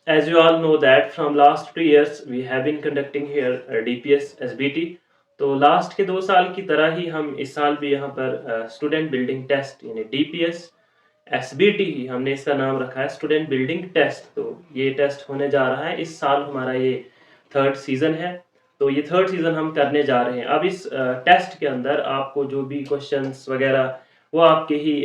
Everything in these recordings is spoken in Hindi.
As you all know that from last 2 years we have been conducting here DPS SBT। तो लास्ट के 2 साल की तरह ही हम इस साल भी यहाँ पर स्टूडेंट बिल्डिंग टेस्ट यानी DPS SBT ही हमने इसका नाम रखा है, स्टूडेंट बिल्डिंग टेस्ट। तो ये टेस्ट होने जा रहा है इस साल, हमारा ये थर्ड सीजन है। तो ये थर्ड सीजन हम करने जा रहे हैं। अब इस टेस्ट के अंदर आपको जो भी क्वेश्चंस वगैरह वो आपके ही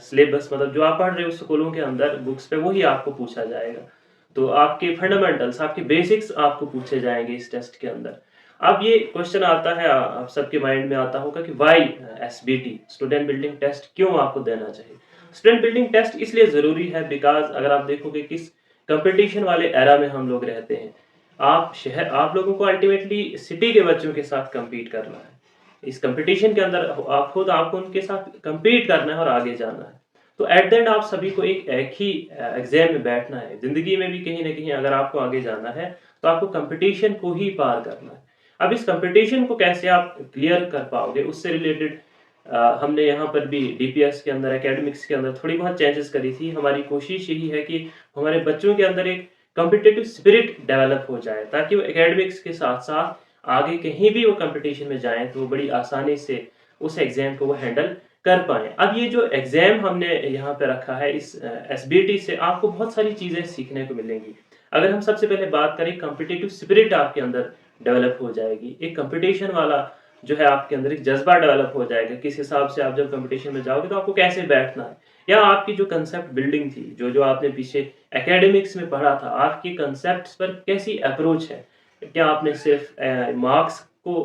सिलेबस मतलब जो आप पढ़ रहे हो स्कूलों के अंदर बुक्स पे वही आपको पूछा जाएगा। तो आपके फंडामेंटल्स, आपके बेसिक्स आपको पूछे जाएंगे इस टेस्ट के अंदर। अब ये क्वेश्चन आता है, आप सबके माइंड में आता होगा कि why SBT, student building test क्यों आपको देना चाहिए। स्टूडेंट बिल्डिंग टेस्ट इसलिए ज़रूरी है बिकॉज़ अगर आप देखोगे किस कॉम्पिटिशन वाले एरा में हम लोग रहते हैं, आप लोगों को अल्टीमेटली सिटी के बच्चों के साथ कम्पीट करना है। इस कॉम्पिटिशन के अंदर आप खुद आपको उनके साथ कम्पीट करना है और आगे जाना है। तो एट द एंड आप सभी को एक ही एग्ज़ाम में बैठना है। ज़िंदगी में भी कहीं न कहीं अगर आपको आगे जाना है, तो आपको कॉम्पिटिशन को ही पार करना है। अब इस कॉम्पिटिशन को कैसे आप क्लियर कर पाओगे, उससे रिलेटेड हमने यहाँ पर भी डीपीएस के अंदर, एकेडमिक्स के अंदर थोड़ी बहुत चेंजेस करी थी। हमारी कोशिश यही है कि हमारे बच्चों के अंदर एक कॉम्पिटिटिव स्पिरिट डेवलप हो जाए, ताकि वो एकेडमिक्स के साथ-साथ आगे कहीं भी वो कॉम्पिटिशन में जाएँ, तो वो बड़ी आसानी से उस एग्ज़ाम को वो हैंडल कर पाएँ। अब ये जो एग्ज़ाम हमने यहाँ पे रखा है, इस एसबीटी से आपको बहुत सारी चीज़ें सीखने को मिलेंगी। अगर हम सबसे पहले बात करें, कॉम्पिटिटिव स्पिरिट आपके अंदर डेवलप हो जाएगी। एक कॉम्पिटिशन वाला जो है आपके अंदर एक जज़्बा डेवलप हो जाएगा, किस हिसाब से आप जब कॉम्पिटिशन में जाओगे तो आपको कैसे बैठना है। या आपकी जो कांसेप्ट बिल्डिंग थी, जो-जो आपने पीछे एकेडमिक्स में पढ़ा था, आपकी कांसेप्ट्स पर कैसी अप्रोच है। क्या आपने सिर्फ़ मार्क्स को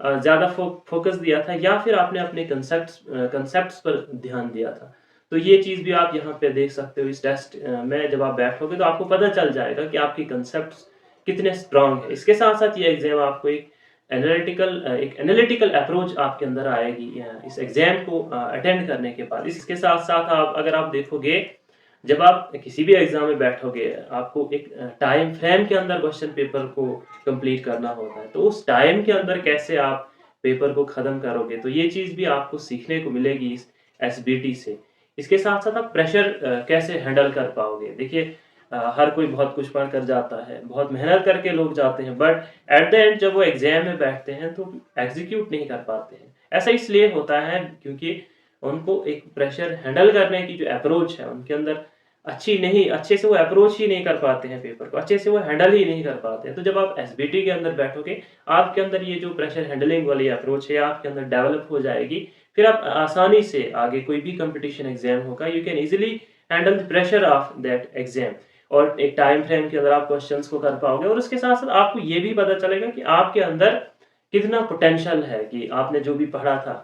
ज़्यादा फ़ोकस दिया था, या फिर आपने अपने कांसेप्ट्स पर ध्यान दिया था। तो ये चीज़ भी आप यहाँ पे देख सकते हो इस टेस्ट में जब आप बैठोगे तो आपको पता चल जाएगा कि आपकी कांसेप्ट्स कितने स्ट्रॉन्ग है। इसके साथ-साथ ये एग्ज़ाम आपको एक एनालिटिकल अप्रोच आपके अंदर आएगी इस एग्ज़ाम को अटेंड करने के बाद। इसके साथ-साथ आप अगर आप देखोगे, जब आप किसी भी एग्ज़ाम में बैठोगे, आपको एक टाइम फ्रेम के अंदर क्वेश्चन पेपर को कंप्लीट करना होता है। तो उस टाइम के अंदर कैसे आप पेपर को ख़त्म करोगे, तो ये चीज़ भी आपको सीखने को मिलेगी इस एसबीटी से। इसके साथ-साथ आप प्रेशर कैसे हैंडल कर पाओगे। देखिए हर कोई बहुत कुछ पढ़ कर जाता है, बहुत मेहनत करके लोग जाते हैं, बट एट द एंड जब वो एग्ज़ाम में बैठते हैं तो एग्ज़ीक्यूट नहीं कर पाते हैं। ऐसा इसलिए होता है क्योंकि उनको एक प्रेशर हैंडल करने की जो अप्रोच है उनके अंदर अच्छे से वो अप्रोच ही नहीं कर पाते हैं पेपर को, अच्छे से वो हैंडल ही नहीं कर पाते हैं। तो जब आप एसबीटी के अंदर बैठोगे, आपके अंदर ये जो प्रेशर हैंडलिंग वाली अप्रोच है आपके अंदर डेवलप हो जाएगी। फिर आप आसानी से आगे कोई भी कॉम्पिटिशन एग्ज़ाम होगा, you can easily handle the pressure of that exam, और एक टाइम फ्रेम के अंदर आप क्वेश्चंस को कर पाओगे। और उसके साथ-साथ आपको ये भी पता चलेगा कि आपके अंदर कितना पोटेंशियल है, कि आपने जो भी पढ़ा था,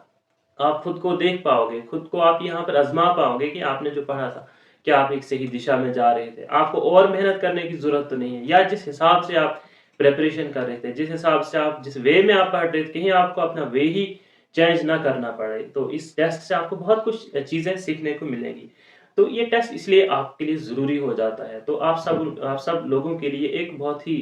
आप खुद को देख पाओगे, खुद को आप यहाँ पर आज़मा पाओगे कि आपने जो पढ़ा था, क्या आप एक सही दिशा में जा रहे थे? आपको और मेहनत करने की ज़रूरत तो नहीं है, या जिस हिसाब से आप प्रिपरेशन कर रहे थे, जिस हिसाब से आप जिस वे में आप पढ़ रहे थे, कहीं आपको अपना वे ही चेंज ना करना पड़े। तो इस टेस्ट से आपको बहुत कुछ चीज़ें सीखने को मिलेंगी। तो ये टेस्ट इसलिए आपके लिए ज़रूरी हो जाता है। तो आप सब लोगों के लिए एक बहुत ही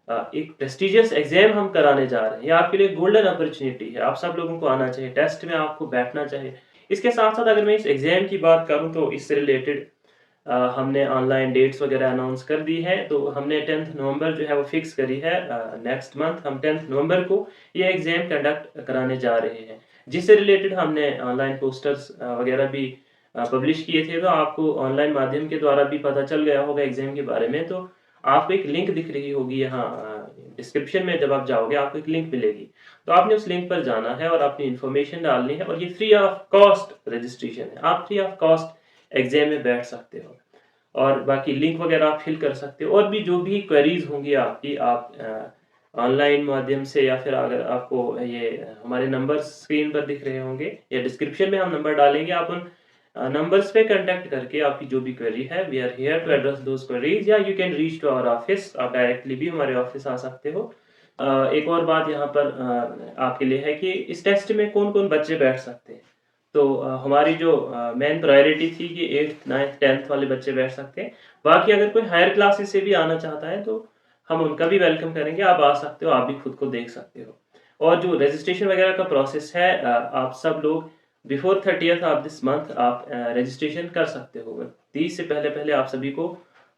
एक प्रेस्टिजियस एग्ज़ाम हम कराने जा रहे हैं। ये आपके लिए गोल्डन अपॉर्च्युनिटी है। आप सब लोगों को आना चाहिए, टेस्ट में आपको बैठना चाहिए। इसके साथ-साथ अगर मैं इस एग्ज़ाम की बात करूँ, तो इससे रिलेटेड हमने ऑनलाइन डेट्स वगैरह अनाउंस कर दी है। तो हमने 10th नवंबर जो है वो फिक्स करी है। नेक्स्ट मंथ हम 10th नवंबर को ये एग्ज़ाम कंडक्ट कराने जा रहे हैं। जिससे रिलेटेड हमने ऑनलाइन पोस्टर्स वगैरह भी पब्लिश किए थे, तो आपको ऑनलाइन माध्यम के द्वारा भी पता चल गया होगा एग्ज़ाम के बारे में। तो आपको एक लिंक दिख रही होगी यहाँ डिस्क्रिप्शन में, जब आप जाओगे आपको एक लिंक मिलेगी। तो आपने उस लिंक पर जाना है और अपनी इन्फॉर्मेशन डालनी है, और ये फ्री ऑफ कॉस्ट रजिस्ट्रेशन है। आप फ्री ऑफ कॉस्ट एग्ज़ाम में बैठ सकते हो, और बाकी लिंक वगैरह आप फिल कर सकते हो। और भी जो भी क्वेरीज़ होंगी आपकी, आप ऑनलाइन माध्यम से, या फिर अगर आपको ये हमारे नंबर्स स्क्रीन पर दिख रहे होंगे, या डिस्क्रिप्शन में हम नंबर डालेंगे, आप उन नंबर्स पे कॉन्टैक्ट करके आपकी जो भी क्वेरी है, we are here to address those queries, या you can reach to our office. आप डायरेक्टली भी हमारे ऑफिस आ सकते हो। एक और बात यहाँ पर आपके लिए है कि इस टेस्ट में कौन-कौन बच्चे बैठ सकते हैं। तो हमारी जो मेन प्रायोरिटी थी कि 8th, 9th, 10th वाले बच्चे बैठ सकते हैं। बाकी अगर कोई हायर क्लासेस से भी आना चाहता है, तो हम उनका भी वेलकम करेंगे। आप आ सकते हो, आप भी खुद को देख सकते हो। और जो रजिस्ट्रेशन वगैरह का प्रोसेस है, आप सब लोग before 30th of this month आप रजिस्ट्रेशन कर सकते हो। 30 से पहले-पहले आप सभी को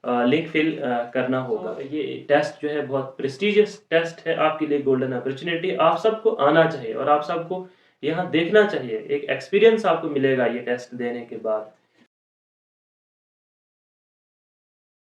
लिंक फिल करना होगा। ये टेस्ट जो है बहुत प्रेस्टिजियस टेस्ट है, आपके लिए गोल्डन अपॉर्च्युनिटी, आप सबको आना चाहिए और आप सबको यहाँ देखना चाहिए, एक एक्सपीरियंस आपको मिलेगा ये टेस्ट देने के बाद।